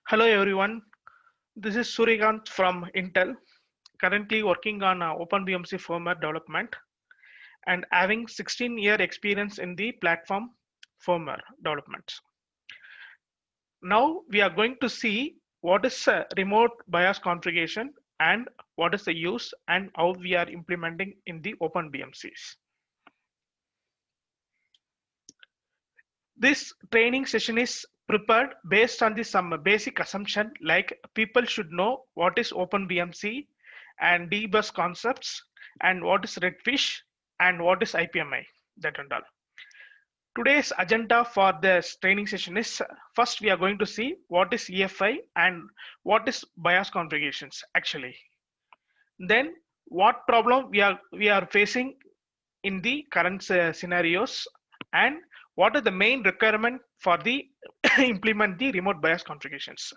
Hello everyone, this is Suryakant from Intel, currently working on OpenBMC firmware development and having 16-year experience in the platform firmware development. Now we are going to see what is remote BIOS configuration and what is the use and how we are implementing in the OpenBMCs. This training session is prepared based on some basic assumption like people should know what is OpenBMC and dbus concepts and what is Redfish and what is IPMI, that and all. Today's agenda for this training session is first we are going to see what is EFI and what is BIOS configurations actually. Then what problem we are facing in the current scenarios and what are the main requirement for the implement the remote BIOS configurations.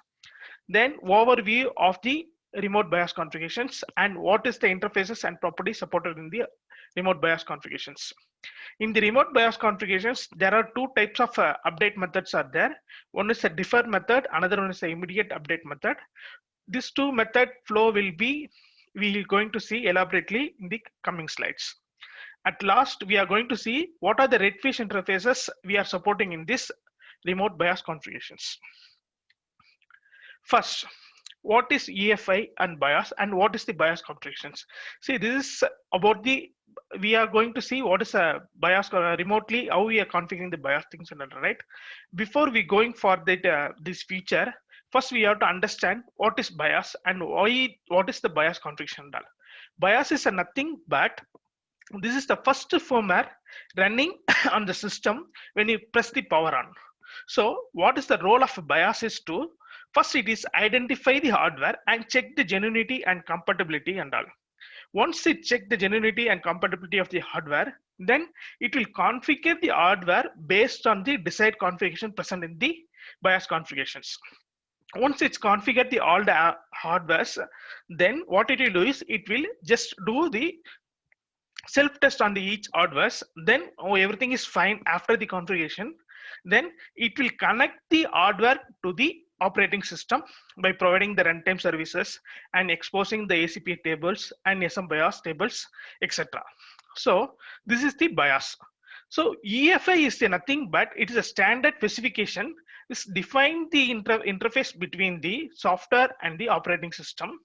Then overview of the remote BIOS configurations and what is the interfaces and properties supported in the remote BIOS configurations. In the remote BIOS configurations, there are two types of update methods are there. One is a defer method, another one is the immediate update method. This two method flow will be we are going to see elaborately in the coming slides. At last, we are going to see what are the Redfish interfaces we are supporting in this remote BIOS configurations. First, what is EFI and BIOS and what is the BIOS configurations? See, this is about the, we are going to see what is a BIOS remotely, how we are configuring the BIOS things and all, right? Before we going for that, this feature, first we have to understand what is BIOS and what is the BIOS configuration. BIOS is a nothing but this is the first firmware running on the system when you press the power on. So what is the role of BIOS is to first it is identify the hardware and check the genuinity and compatibility and all. Once it check the genuinity and compatibility of the hardware, then it will configure the hardware based on the desired configuration present in the BIOS configurations. Once it's configured all the hardwares, then what it will do is it will just do the self test on the each hardwares. Then everything is fine after the configuration. Then it will connect the hardware to the operating system by providing the runtime services and exposing the ACP tables and SMBIOS tables, etc. So this is the BIOS. So EFI is nothing but it is a standard specification. This define the interface between the software and the operating system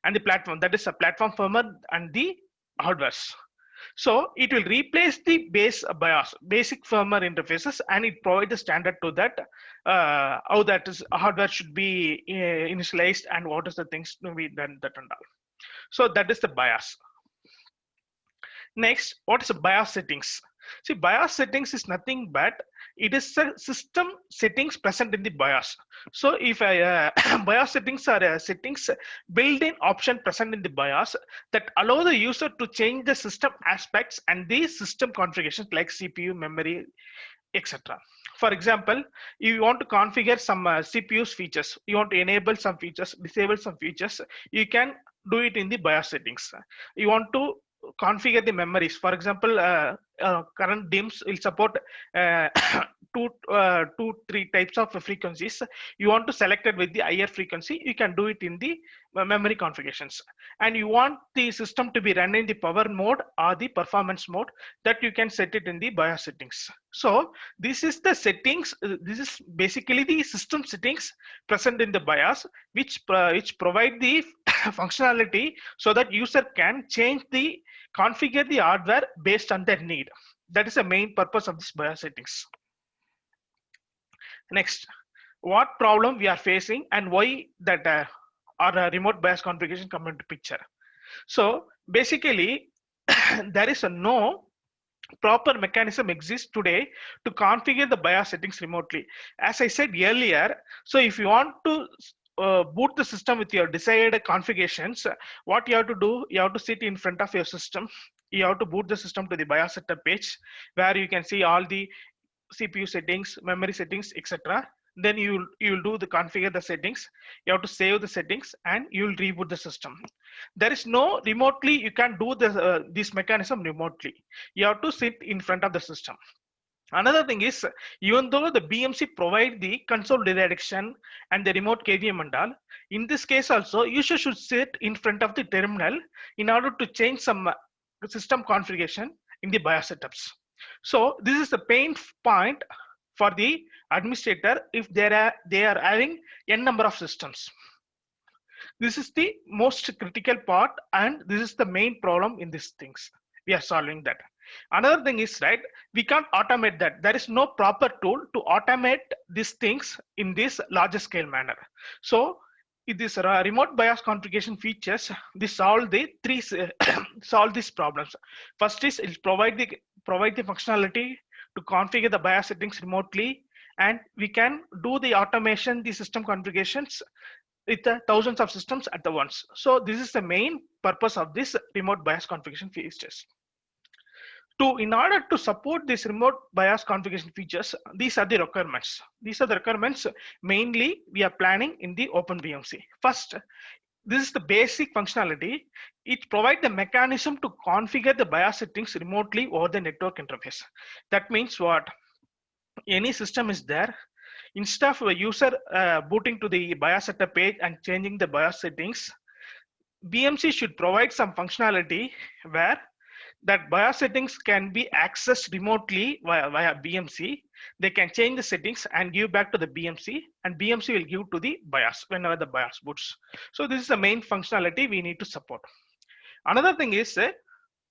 and the platform, that is a platform firmware and the hardwares. So it will replace the base BIOS, basic firmware interfaces, and it provides the standard to that, how that is hardware should be initialized and what is the things to be done, that and all. So that is the BIOS. Next, what is the BIOS settings? See, BIOS settings is nothing but it is a system settings present in the BIOS. So if BIOS settings are settings built-in option present in the BIOS that allow the user to change the system aspects and the system configurations like CPU, memory, etc. For example, if you want to configure some CPU's features, you want to enable some features, disable some features, you can do it in the BIOS settings. You want to configure the memories. For example, current DIMMs will support uh, three types of frequencies. You want to select it with the higher frequency, you can do it in the memory configurations. And you want the system to be run in the power mode or the performance mode, that you can set it in the BIOS settings. So this is the settings. This is basically the system settings present in the BIOS, which provide the functionality so that user can change the configure the hardware based on their need. That is the main purpose of this BIOS settings. Next, what problem we are facing and why that our remote BIOS configuration come into picture. So basically, there is no proper mechanism exists today to configure the BIOS settings remotely. As I said earlier, so if you want to boot the system with your desired configurations, what you have to do, you have to sit in front of your system. You have to boot the system to the BIOS setup page where you can see all the CPU settings, memory settings, etc. Then you'll do the configure the settings. You have to save the settings and you'll reboot the system. There is no remotely you can do this mechanism remotely. You have to sit in front of the system. Another thing is, even though the BMC provide the console redirection and the remote KVM and all, in this case also, user should sit in front of the terminal in order to change some system configuration in the BIOS setups. So this is the pain point for the administrator if they are having n number of systems. This is the most critical part, and this is the main problem in these things. We are solving that. Another thing is, right, we can't automate that. There is no proper tool to automate these things in this larger scale manner. So this remote BIOS configuration features, this solve the three solve these problems. First is it provide the functionality to configure the BIOS settings remotely, and we can do the automation, the system configurations with thousands of systems at the once. So this is the main purpose of this remote BIOS configuration features. In order to support this remote BIOS configuration features, these are the requirements. These are the requirements mainly we are planning in the OpenBMC. First, this is the basic functionality. It provides the mechanism to configure the BIOS settings remotely over the network interface. That means what? Any system is there, instead of a user booting to the BIOS setup page and changing the BIOS settings, BMC should provide some functionality where that BIOS settings can be accessed remotely via BMC. They can change the settings and give back to the BMC, and BMC will give to the BIOS whenever the BIOS boots. So this is the main functionality we need to support. Another thing is,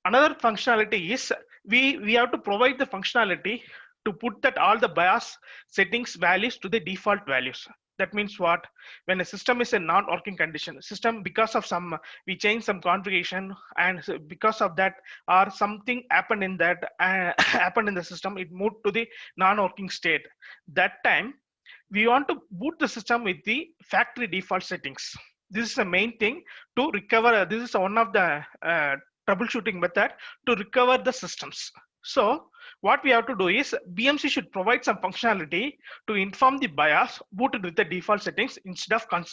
another functionality is we have to provide the functionality to put that all the BIOS settings values to the default values. That means what? When a system is a non-working condition, system because of some, we change some configuration, and because of that or something happened in that happened in the system, it moved to the non-working state. That time we want to boot the system with the factory default settings. This is the main thing to recover. This is one of the troubleshooting method to recover the systems. So what we have to do is BMC should provide some functionality to inform the BIOS booted with the default settings instead of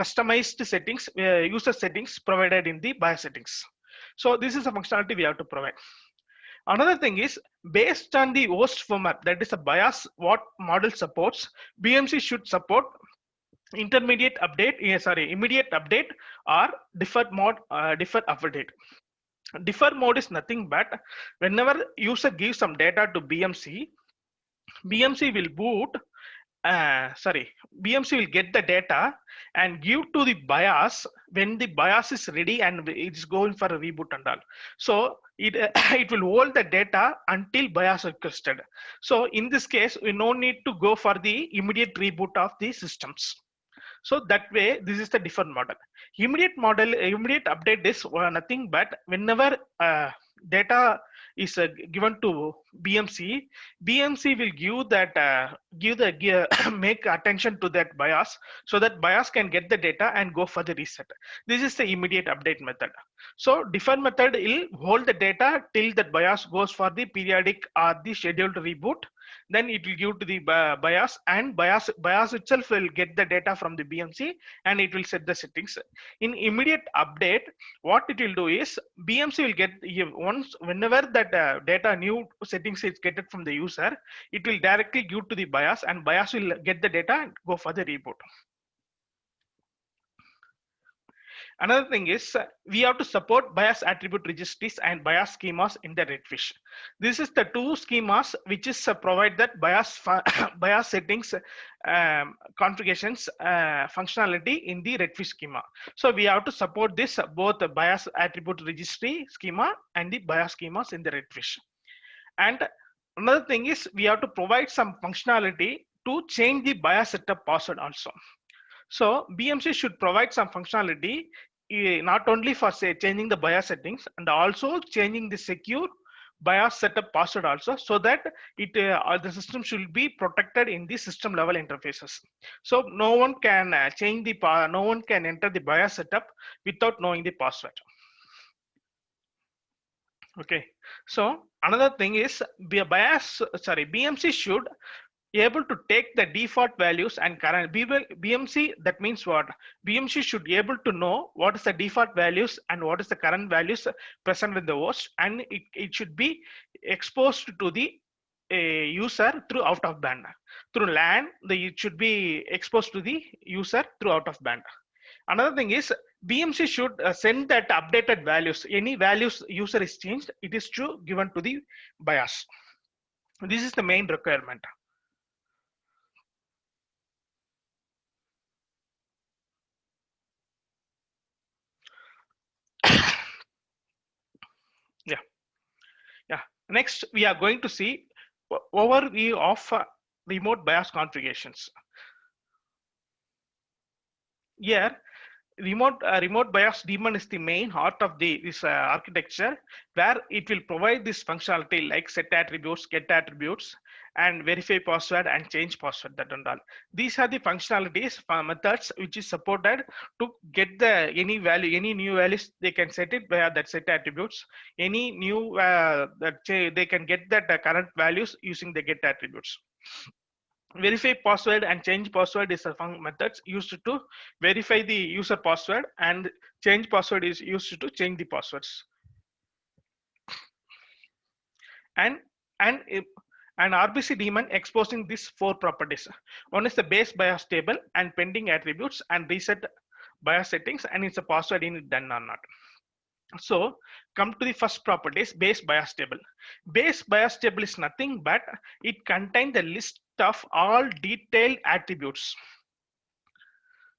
customized settings, user settings provided in the BIOS settings. So this is a functionality we have to provide. Another thing is, based on the host firmware, that is a BIOS what model supports, BMC should support intermediate update, immediate update or deferred mode, deferred update. Defer mode is nothing but whenever user gives some data to BMC, BMC will boot, BMC will get the data and give to the BIOS when the BIOS is ready and it's going for a reboot and all. So it, it will hold the data until BIOS requested. So in this case, we no need to go for the immediate reboot of the systems. So that way, this is the different model. Immediate update is nothing but whenever data is given to BMC, BMC will give that make attention to that BIOS so that BIOS can get the data and go for the reset. This is the immediate update method. So defer method will hold the data till that BIOS goes for the periodic or the scheduled reboot. Then it will give to the BIOS, and BIOS itself will get the data from the BMC and it will set the settings. In immediate update, what it will do is BMC will get once whenever that data new settings is get it from the user, it will directly give to the BIOS and BIOS will get the data and go for the reboot. Another thing is we have to support BIOS attribute registries and BIOS schemas in the Redfish. This is the two schemas which is provide that BIOS settings configurations functionality in the Redfish schema. So we have to support this both the BIOS attribute registry schema and the BIOS schemas in the Redfish. And another thing is we have to provide some functionality to change the BIOS setup password also. So BMC should provide some functionality not only for say changing the BIOS settings and also changing the secure BIOS setup password also, so that the system should be protected in the system level interfaces. So no one can no one can enter the BIOS setup without knowing the password. Okay, so another thing is BMC should able to take the default values and current BMC. That means what? BMC should be able to know what is the default values and what is the current values present in the host, and it should be exposed to the a user through out of band. Through LAN, it should be exposed to the user through out of band. Another thing is BMC should send that updated values. Any values user is changed, it is to given to the BIOS. This is the main requirement. Yeah, yeah. Next, we are going to see overview of remote BIOS configurations. Here, remote BIOS daemon is the main heart of this architecture, where it will provide this functionality like set attributes, get attributes, and verify password and change password, that and all. These are the functionalities methods which is supported to get the any value, any new values they can set it via that set attributes. Any new they can get that current values using the get attributes. Verify password and change password is a methods used to verify the user password, and change password is used to change the passwords. And and an RBC daemon exposing these four properties. One is the base BIOS table and pending attributes and reset BIOS settings, and it's a password in it done or not. So come to the first properties, base BIOS table. Base BIOS table is nothing but it contains the list of all detailed attributes.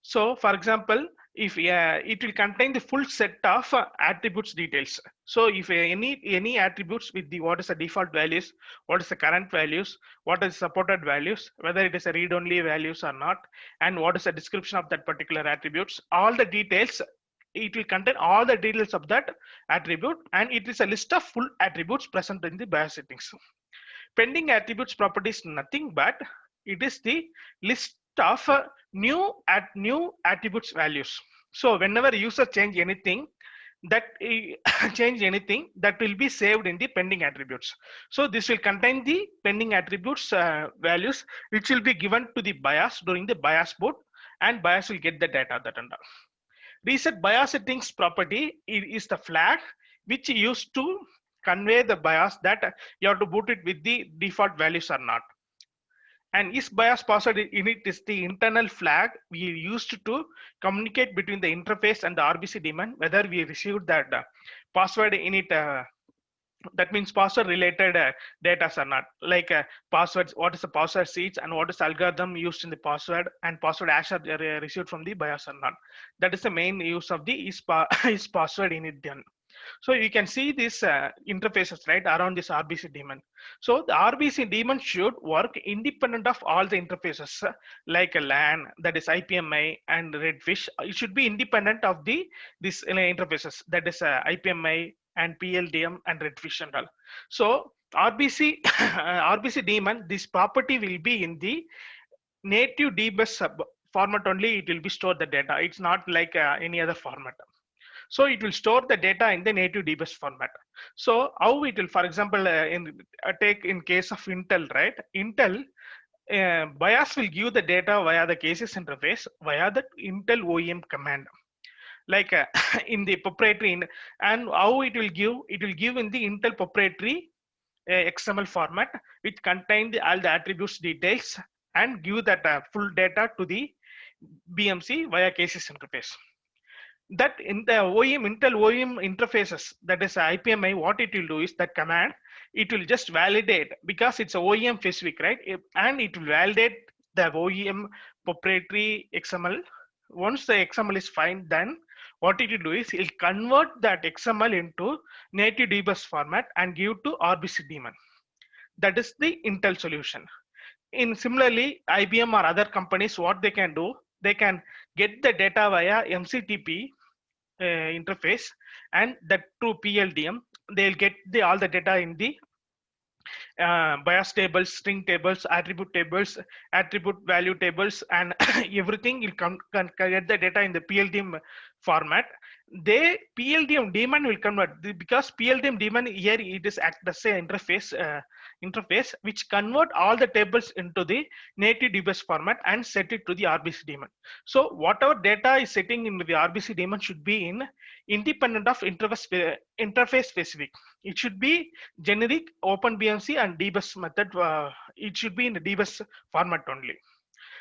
So for example, if it will contain the full set of attributes details. So if any attributes with the what is the default values, what is the current values, what is supported values, whether it is a read-only values or not, and what is the description of that particular attributes, all the details, it will contain all the details of that attribute, and it is a list of full attributes present in the BIOS settings. Pending attributes property is nothing but it is the list of new attributes values. So whenever user change anything, that change anything, that will be saved in the pending attributes. So this will contain the pending attributes values which will be given to the BIOS during the BIOS boot, and BIOS will get the data that and all. Reset BIOS settings property is the flag which used to convey the BIOS that you have to boot it with the default values or not. And is BIOS password init is the internal flag we used to communicate between the interface and the RBC daemon whether we received that password init. That means password related data are not, like passwords, what is the password seeds and what is the algorithm used in the password, and password hash are received from the BIOS or not. That is the main use of the is password init done. So you can see these interfaces right around this RBC daemon. So the RBC daemon should work independent of all the interfaces like a LAN, that is IPMI and Redfish. It should be independent of the this interfaces, that is IPMI and PLDM and Redfish and all. So RBC RBC daemon, this property will be in the native dbus format only. It will be stored the data. It's not like any other format. So it will store the data in the native dbus format. So how it will, for example, take in case of Intel, right? Intel BIOS will give the data via the cases interface via the Intel OEM command, like in the proprietary, and how it will give in the Intel proprietary XML format, which contain all the attributes details and give that full data to the BMC via cases interface. That in the Intel OEM interfaces, that is IPMI, what it will do is that command, it will just validate because it's OEM specific, right? And it will validate the OEM proprietary XML. Once the XML is fine, then what it will do is it'll convert that XML into native dbus format and give to RBC daemon. That is the Intel solution. In similarly, IBM or other companies, what they can do, they can get the data via MCTP interface, and that through PLDM, they'll get all the data in the BIOS tables, string tables, attribute tables, attribute value tables, and everything will get the data in the PLDM format, they PLDM daemon will convert because PLDM daemon here it is act as a interface which convert all the tables into the native DBS format and set it to the RBC daemon. So whatever data is setting into the RBC daemon should be in independent of interface specific. It should be generic OpenBMC and DBus method. It should be in the DBus format only.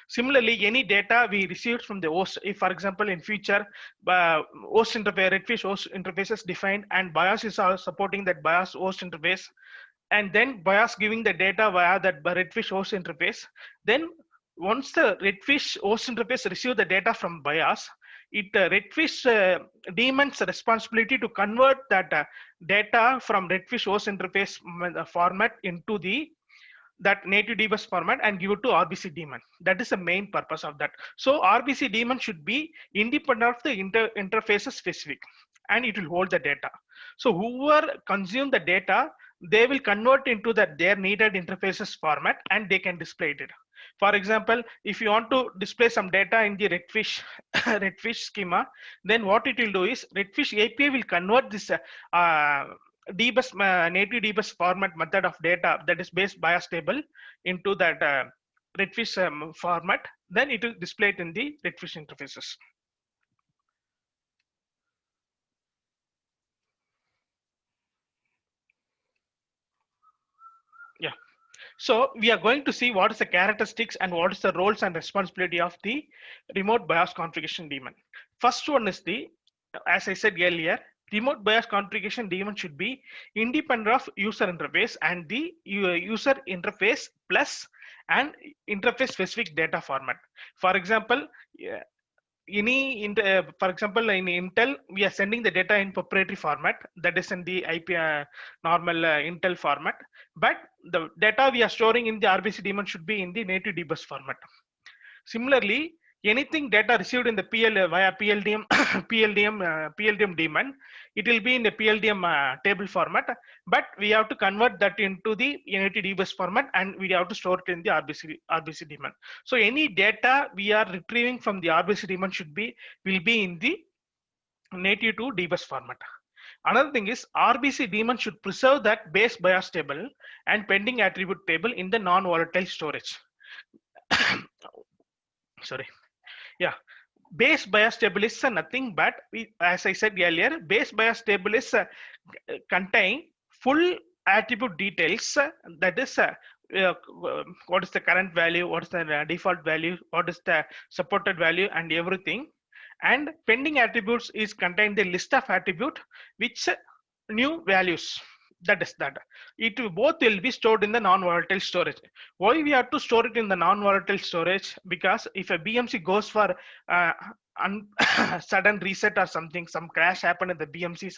Similarly, any data we received from the host, if for example in future host interface, Redfish host interface is defined and BIOS is supporting that BIOS host interface, and then BIOS giving the data via that Redfish host interface, then once the Redfish host interface receive the data from BIOS, it Redfish daemon's responsibility to convert that data from Redfish host interface format into the that native DBus format and give it to RBC daemon. That is the main purpose of that. So RBC daemon should be independent of the interfaces specific, and it will hold the data. So whoever consume the data, they will convert into that their needed interfaces format and they can display it. For example, if you want to display some data in the Redfish Redfish schema, then what it will do is Redfish API will convert this DBus native DBus format method of data that is base BIOS table into that Redfish format. Then it will display it in the Redfish interfaces. Yeah. So we are going to see what is the characteristics and what is the roles and responsibility of the remote BIOS configuration daemon. First one is the, as I said earlier, remote BIOS configuration daemon should be independent of user interface and the user interface plus and interface specific data format. For example, for example, in Intel, we are sending the data in proprietary format, that is in the IP normal Intel format, but the data we are storing in the RBC daemon should be in the native DBus format. Similarly, anything data received in the via PLDM PLDM daemon, it will be in the PLDM table format, but we have to convert that into the native DBus format and we have to store it in the RBC daemon. So any data we are retrieving from the RBC daemon will be in the native to DBus format. Another thing is RBC daemon should preserve that base BIOS table and pending attribute table in the non-volatile storage. Sorry. Yeah, base BIOS table is nothing but, as I said earlier, base BIOS table is contain full attribute details, that is what is the current value, what is the default value, what is the supported value and everything. And pending attributes is contain the list of attribute which new values. That is that it both will be stored in the non-volatile storage. Why we have to store it in the non-volatile storage? Because if a BMC goes for sudden reset or something, some crash happened in the BMC,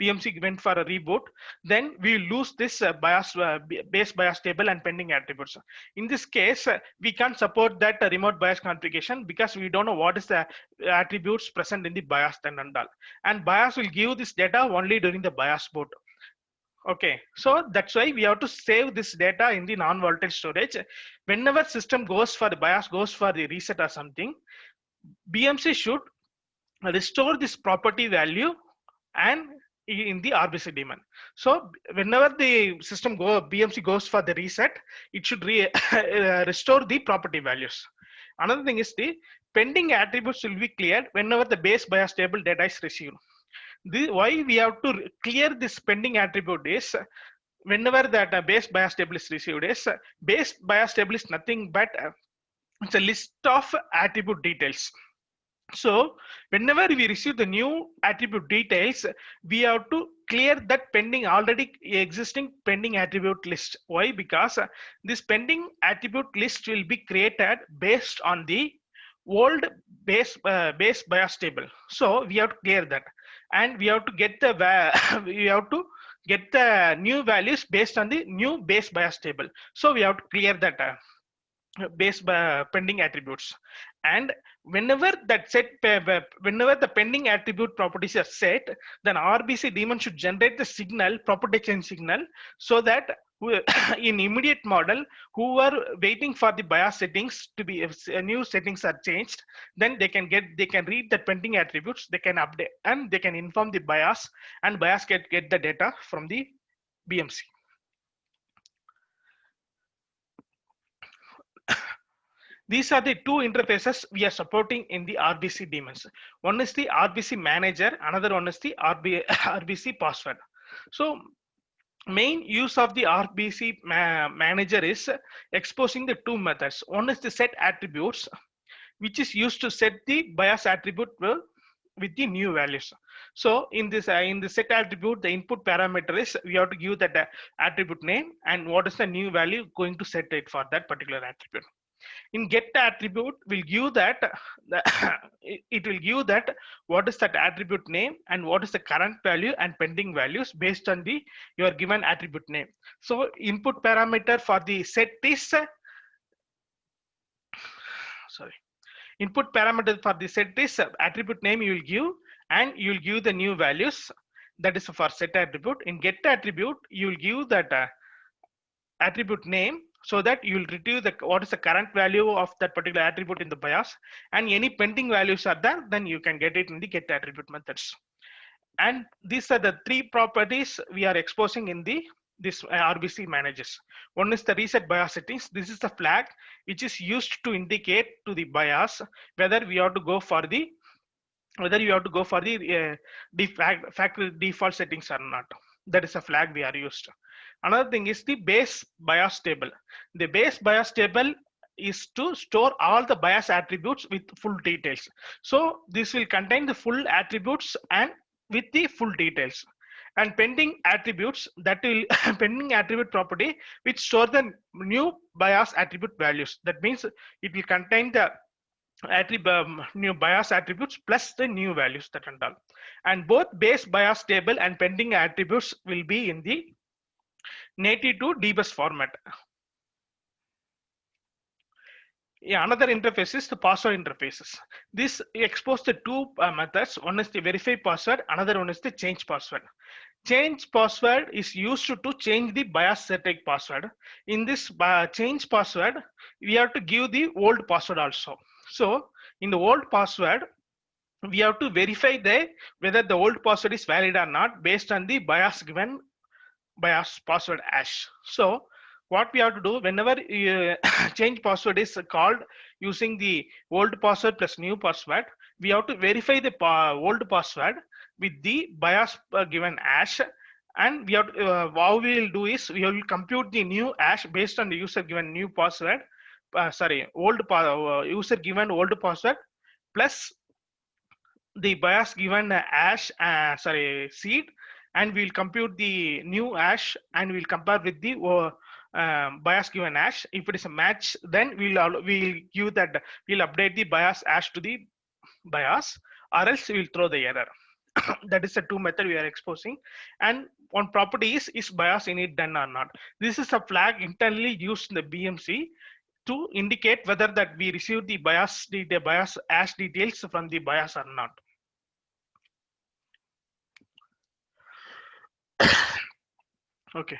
BMC went for a reboot, then we lose this base BIOS table and pending attributes. In this case, we can't support that remote BIOS configuration because we don't know what is the attributes present in the BIOS and all. And BIOS will give this data only during the BIOS boot. Okay, so that's why we have to save this data in the non-volatile storage. Whenever system goes for the BIOS, goes for the reset or something, BMC should restore this property value and in the RBC daemon. So whenever the system BMC goes for the reset, it should restore the property values. Another thing is the pending attributes will be cleared whenever the base BIOS table data is received. Why we have to clear this pending attribute is whenever that base BIOS table is received is base BIOS table is nothing but it's a list of attribute details. So whenever we receive the new attribute details, we have to clear that pending already existing pending attribute list. Why? Because this pending attribute list will be created based on the old base BIOS table. So we have to clear that, and we have to get the we have to get the new values based on the new base BIOS table. So we have to clear that base pending attributes. And whenever that whenever the pending attribute properties are set, then RBC daemon should generate the signal, property change signal, so that who in immediate model who are waiting for the bias settings to be, if new settings are changed, then they can read the pending attributes, they can update and they can inform the bias, and bias get the data from the BMC. These are the two interfaces we are supporting in the RBC daemons. One is the RBC manager, another one is the RBC password. So main use of the RBC manager is exposing the two methods. One is the set attributes, which is used to set the bias attribute with the new values. So in the set attribute, the input parameter is we have to give that attribute name and what is the new value going to set it for that particular attribute. In get attribute will give that it will give that what is that attribute name and what is the current value and pending values based on the your given attribute name. So input parameter for the set is sorry, input parameter for the set is attribute name you will give, and you will give the new values, that is for set attribute. In get attribute you will give that attribute name, so that you will retrieve the what is the current value of that particular attribute in the bias, and any pending values are there, then you can get it in the get attribute methods. And these are the three properties we are exposing in the this RBC managers. One is the reset bias settings. This is the flag which is used to indicate to the bias whether we have to go for the factory default settings or not. That is a flag we are used. Another thing is the base bias table. The base bias table is to store all the bias attributes with full details. So this will contain the full attributes and with the full details. And pending attributes, that will pending attribute property which store the new bias attribute values. That means it will contain the new bias attributes plus the new values that and all. And both base bias table and pending attributes will be in the native to dbus format. Yeah, another interface is the password interfaces. This expose the two methods. One is the verify password, another one is the change password. Change password is used to change the bias setting password. In this change password, we have to give the old password also. So in the old password, we have to verify whether the old password is valid or not based on the bias given bias password hash. So what we have to do whenever change password is called using the old password plus new password, we have to verify the old password with the bias given hash, and we have how we will do is we will compute the new hash based on the user given new password user given old password plus the bias given hash seed, and we'll compute the new hash and we'll compare with the bias given hash. If it is a match, then we'll give that, we'll update the bias hash to the bias, or else we'll throw the error. That is the two method we are exposing. And one property is bias init done or not. This is a flag internally used in the BMC to indicate whether that we receive the bias hash details from the bias or not. Okay.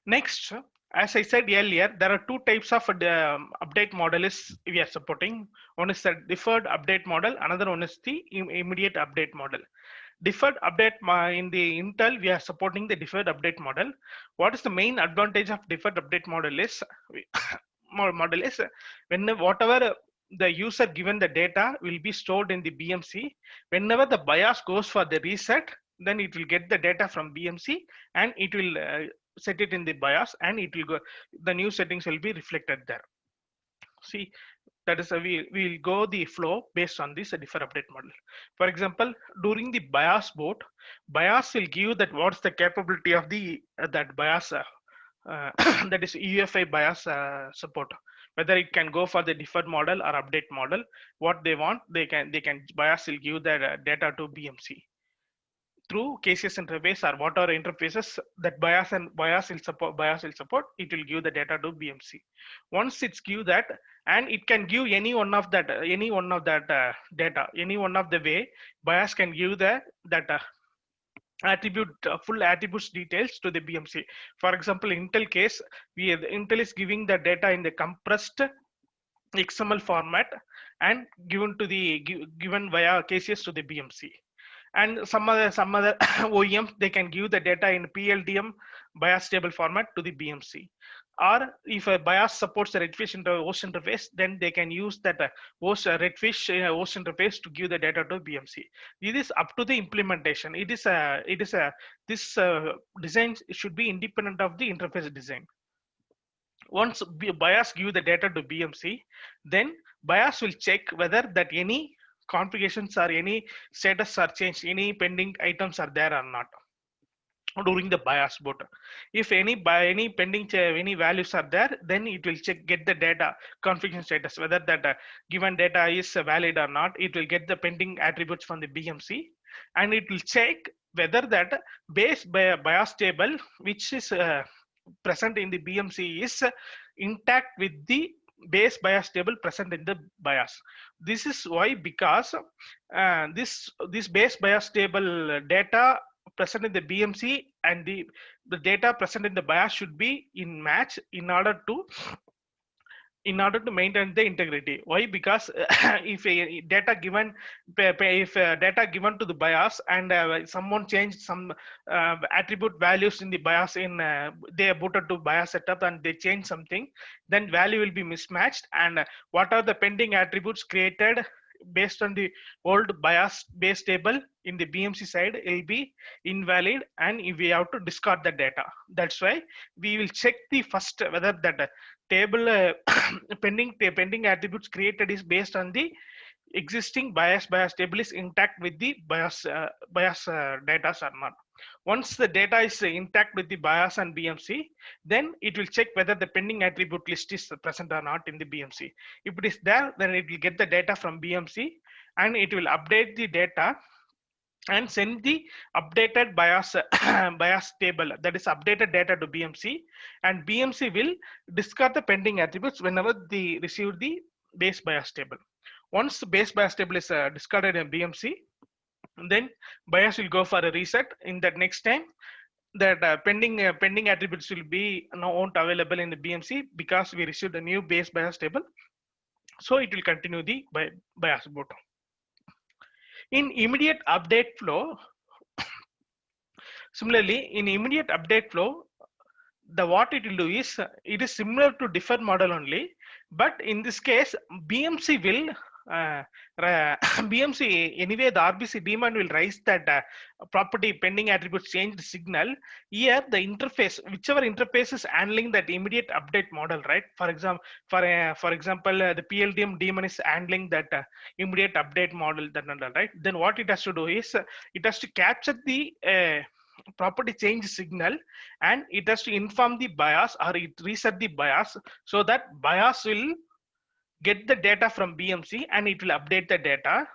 Next, as I said earlier, there are two types of update model is we are supporting. One is the deferred update model, another one is the immediate update model. Deferred update in the Intel, we are supporting the deferred update model. What is the main advantage of deferred update model is when whatever the user given the data will be stored in the BMC. Whenever the bias goes for the reset, then it will get the data from BMC and it will set it in the bias, and it will go, the new settings will be reflected there. See, that is we will go the flow based on this deferred update model. For example, during the bias boot, bias will give that what's the capability of the that bias that is UEFI bias support, whether it can go for the deferred model or update model. What they want, they can bias will give the data to BMC through KCS interface or whatever interfaces that bias will support, it will give the data to BMC. Once it's give that, and it can give any one of that data, any one of the way bias can give the data attribute full attributes details to the BMC. For example, Intel case, Intel is giving the data in the compressed XML format and given to the given via KCS to the BMC. And some other OEMs, they can give the data in PLDM bias table format to the BMC. Or if a bias supports the Redfish host interface, then they can use that Redfish host interface to give the data to BMC. It is up to the implementation. It is a this design should be independent of the interface design. Once bias give the data to BMC, then bias will check whether that any configurations or any status are changed, any pending items are there or not during the bias boot. If any pending any values are there, then it will get the data configuration status, whether that given data is valid or not. It will get the pending attributes from the BMC, and it will check whether that base bias table which is present in the BMC is intact with the base bias table present in the bias. This is why, because this base bias table data present in the BMC and the data present in the bias should be in match in order to maintain the integrity. Why? Because if data given to the bias and someone changed some attribute values in the bias they are booted to bias setup and they change something, then value will be mismatched, and what are the pending attributes created based on the old bias base table in the BMC side will be invalid, and we have to discard the data. That's why we will check the first whether that table pending attributes created is based on the existing bias table is intact with the bias data or not. Once the data is intact with the bias and BMC, then it will check whether the pending attribute list is present or not in the BMC. If it is there, then it will get the data from BMC and it will update the data and send the updated bias bias table, that is updated data, to BMC, and BMC will discard the pending attributes whenever they receive the base bias table. Once the base bias table is discarded in BMC, then bias will go for a reset. In that next time, that pending attributes will be not available in the BMC because we received a new base bias table, so it will continue the bias boot. In immediate update flow, similarly, in immediate update flow, what it will do is it is similar to differ model only, but in this case, BMC will BMC anyway, the RBC daemon will raise that property pending attributes changed signal. Here, the interface, whichever interface is handling that immediate update model, right? For example, the PLDM daemon is handling that immediate update model, right? Then what it has to do is it has to capture the property change signal and it has to inform the bias or it reset the bias, so that bias will get the data from BMC and it will update the data.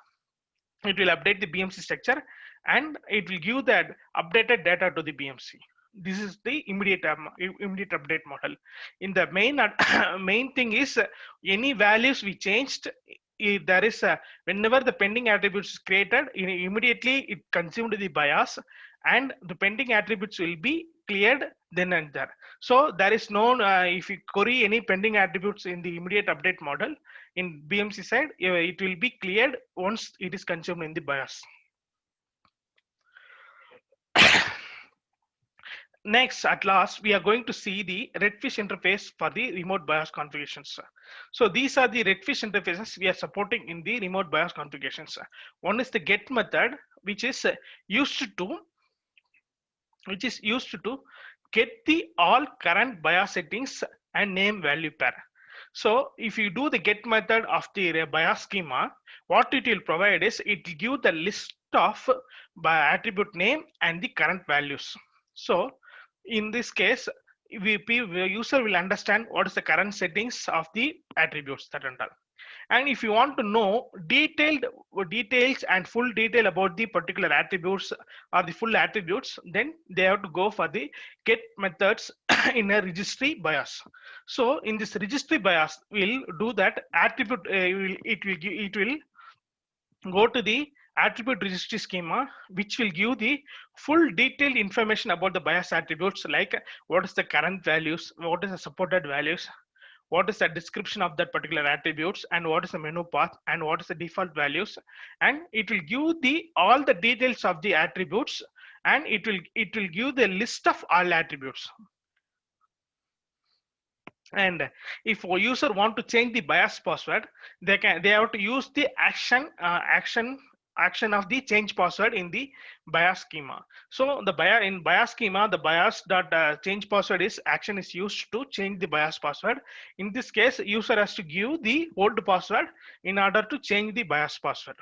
It will update the BMC structure and it will give that updated data to the BMC. This is the immediate update model. In the main thing is any values we changed, there is whenever the pending attributes is created, immediately it consumed the bias and the pending attributes will be cleared then and there. So there is no if you query any pending attributes in the immediate update model in BMC side, it will be cleared once it is consumed in the bias. Next, at last, we are going to see the Redfish interface for the remote BIOS configurations. So these are the Redfish interfaces we are supporting in the remote BIOS configurations. One is the get method, which is used to get the all current BIOS settings and name value pair. So if you do the get method of the BIOS schema, what it will provide is it will give the list of attribute name and the current values. So in this case, user will understand what is the current settings of the attributes that and all. And if you want to know details and full detail about the particular attributes or the full attributes, then they have to go for the get methods in a registry BIOS. So in this registry BIOS, we'll do that attribute. It will go to the attribute registry schema, which will give the full detailed information about the bias attributes, like what is the current values, what is the supported values, what is the description of that particular attributes, and what is the menu path, and what is the default values. And it will give the all the details of the attributes, and it will give the list of all attributes. And if a user want to change the bias password, they have to use the action of the change password in the bias schema. So the bias schema, the bias dot change password is action is used to change the bias password. In this case, user has to give the old password in order to change the bias password.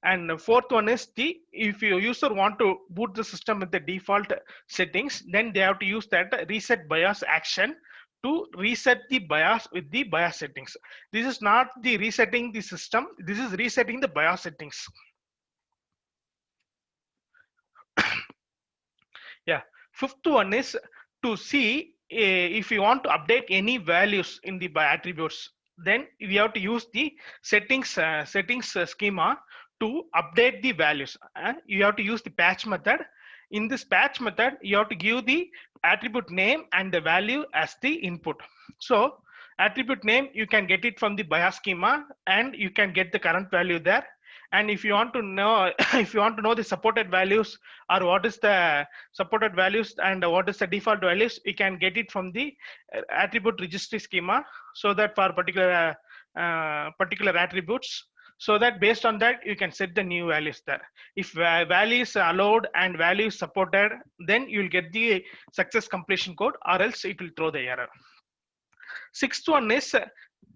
And the fourth one is the if your user want to boot the system with the default settings, then they have to use that reset bias action to reset the bias with the bias settings. This is not the resetting the system, this is resetting the bias settings. Yeah, fifth one is to see if you want to update any values in the attributes, then we have to use the settings schema to update the values. You have to use the patch method. In this patch method, you have to give the attribute name and the value as the input. So attribute name, you can get it from the bias schema, and you can get the current value there. And if you want to know if you want to know the supported values, or what is the supported values and what is the default values, you can get it from the attribute registry schema, so that for particular attributes, so that based on that you can set the new values there. If value is allowed and value is supported, then you will get the success completion code, or else it will throw the error. Sixth one is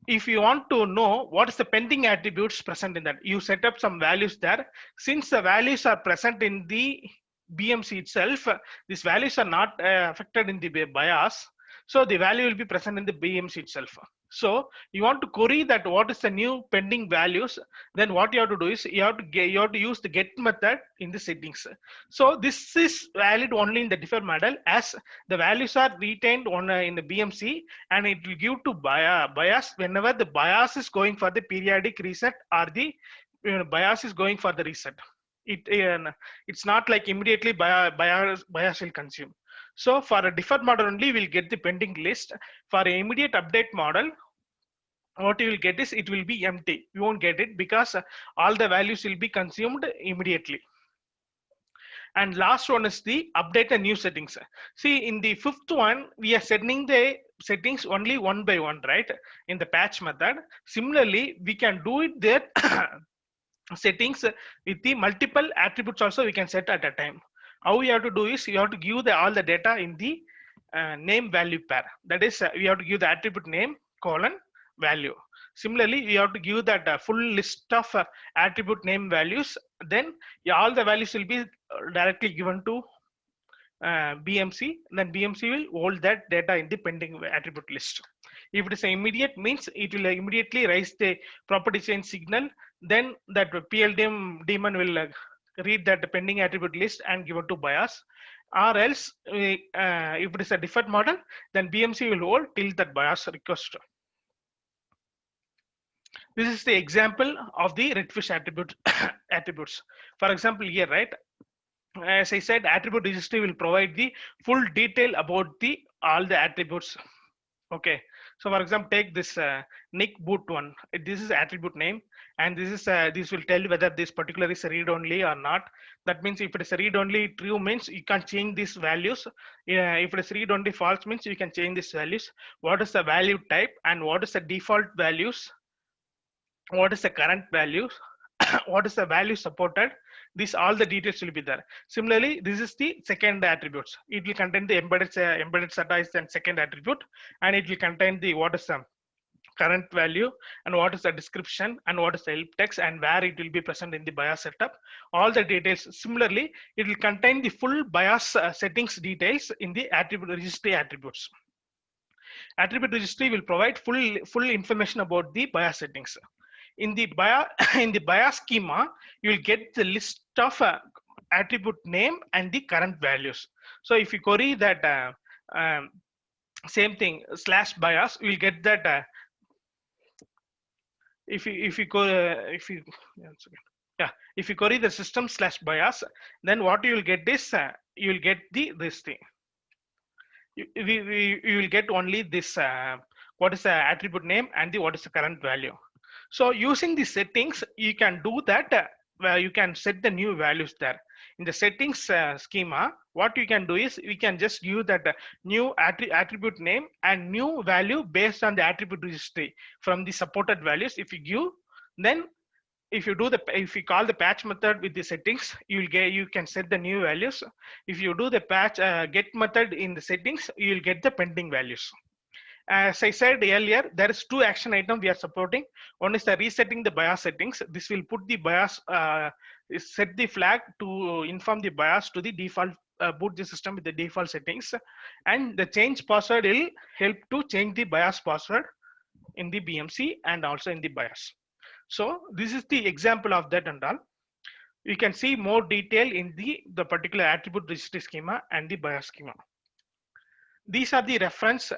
if you want to know what is the pending attributes present in that, you set up some values there. Since the values are present in the BMC itself, these values are not affected in the bias, so the value will be present in the BMC itself. So you want to query that what is the new pending values, then what you have to do is you have to use the get method in the settings. So this is valid only in the defer model, as the values are retained on in the BMC, and it will give to bias whenever the bias is going for the periodic reset, or the bias is going for the reset. It's not like immediately bias will consume. So for a deferred model only, we'll get the pending list. For an immediate update model, what you will get is it will be empty. You won't get it because all the values will be consumed immediately. And last one is the update and new settings. See, in the fifth one, we are setting the settings only one by one, right? In the patch method. Similarly, we can do it there settings with the multiple attributes also we can set at a time. How we have to do is you have to give all the data in the name value pair. That is, we have to give the attribute name colon value. Similarly, you have to give that full list of attribute name values. Then all the values will be directly given to BMC. Then BMC will hold that data in the pending attribute list. If it is immediate, means it will immediately raise the property change signal. Then that PLDM daemon will read that pending attribute list and give it to bias. Or else, if it is a deferred model, then BMC will hold till that bias request. This is the example of the redfish attributes. For example, here, right? As I said, attribute registry will provide the full detail about all the attributes. Okay, so for example, take this Nick boot one. This is attribute name, and this will tell whether this particular is read only or not. That means if it is read only true, means you can change these values. If it is read only false, means you can change these values. What is the value type, and what is the default values? What is the current value? What is the value supported? This all the details will be there. Similarly, this is the second attributes. It will contain the embedded SATA is the second attribute, and it will contain the what is the current value, and what is the description, and what is the help text, and where it will be present in the BIOS setup. All the details. Similarly, it will contain the full BIOS settings details in the attribute registry attributes. Attribute registry will provide full information about the BIOS settings. In the BIOS schema, you will get the list of attribute name and the current values. So if you query that same thing /BIOS, you will get that. If you go, Yeah, if you query the system slash bias, then what you will get is you will get this thing. You will get only this what is the attribute name and the what is the current value. So using the settings, you can do that where you can set the new values there. In the settings schema, what you can do is we can just give that new attribute name and new value based on the attribute registry from the supported values. If you give, then if you call the patch method with the settings, you can set the new values. If you do the patch get method in the settings, you will get the pending values. As I said earlier, there is two action item we are supporting. One is the resetting the bias settings. This will put the bias set the flag to inform the bias to the default boot the system with the default settings, and the change password will help to change the bias password in the BMC and also in the bias. So this is the example of that and all. You can see more detail in the particular attribute registry schema and the bias schema. These are the reference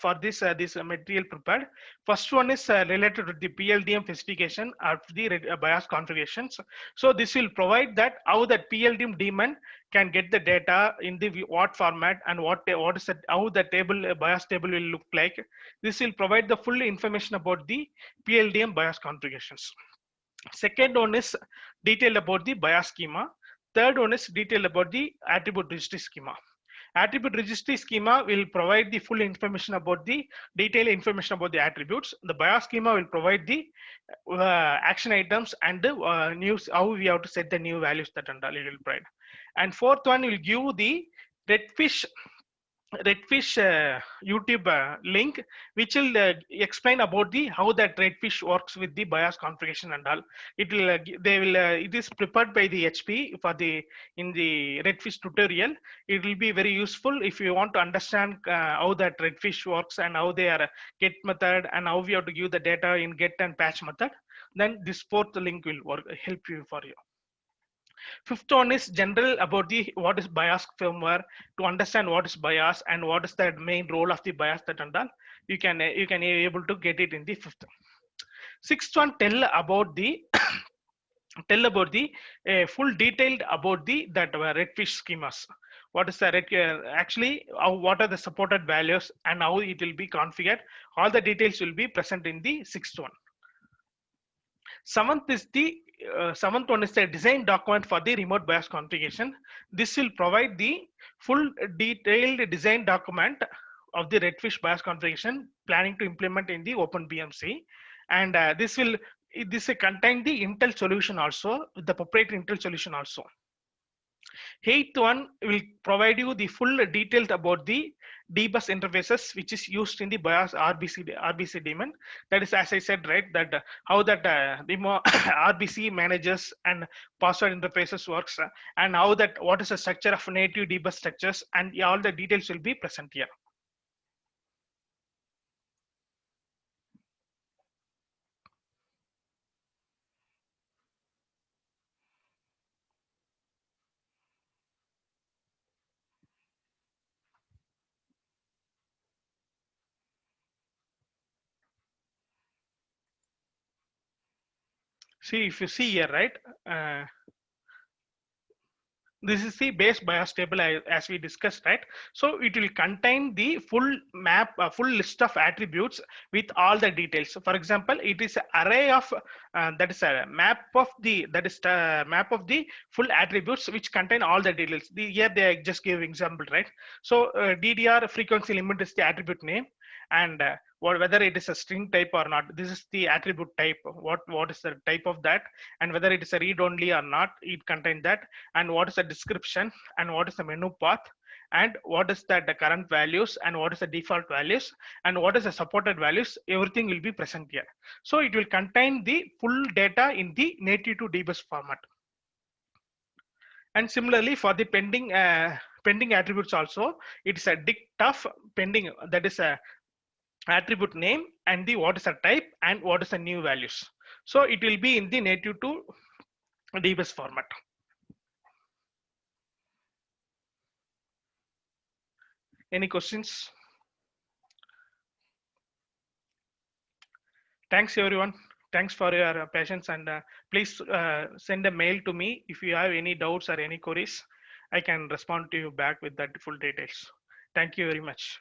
for this material prepared. First one is related to the PLDM specification of the BIOS configurations. So this will provide that how that PLDM daemon can get the data in the what format and what is that, how the table BIOS table will look like. This will provide the full information about the PLDM BIOS configurations. Second one is detailed about the BIOS schema. Third one is detailed about the attribute registry schema. Attribute registry schema will provide the full information about the detailed information about the attributes. The BIOS schema will provide the action items and the news, how we have to set the new values that and all it will provide. And fourth one will give the redfish YouTube link, which will explain about the how that redfish works with the BIOS configuration and all. It will it is prepared by the HP for the in the redfish tutorial. It will be very useful if you want to understand how that redfish works and how they are get method and how we have to give the data in get and patch method. Then this fourth link will work help you for you. Fifth one is general about the what is BIOS firmware. To understand what is BIOS and what is the main role of the BIOS that and all, you can able to get it in the fifth. Sixth one tell about the full detailed about the that redfish schemas. What is the actually what are the supported values and how it will be configured. All the details will be present in the sixth one. Seventh one is the design document for the remote BIOS configuration. This will provide the full detailed design document of the redfish BIOS configuration planning to implement in the OpenBMC, and this will contain the Intel solution also, the proprietary Intel solution also. Eighth one will provide you the full details about the dbus interfaces which is used in the BIOS RBC daemon. That is, as I said, right, that how that RBC manages and password interfaces works, and how that what is the structure of native dbus structures, and all the details will be present here. See, if you see here, right, this is the base BIOS table as we discussed, right? So it will contain the full map, full list of attributes with all the details. So for example, it is an array of that is a map of the map of the full attributes which contain all the details. Here they just give example, right? So DDR frequency limit is the attribute name, and whether it is a string type or not, this is the attribute type. What is the type of that, and whether it is a read only or not, it contains that, and what is the description, and what is the menu path, and what is that the current values, and what is the default values, and what is the supported values. Everything will be present here. So it will contain the full data in the native to dbus format. And similarly for the pending attributes also, it is a dict of pending, that is a attribute name and the what is the type and what is the new values. So it will be in the native to dbus format. Any questions? Thanks everyone. Thanks for your patience, and please send a mail to me if you have any doubts or any queries. I can respond to you back with the full details. Thank you very much.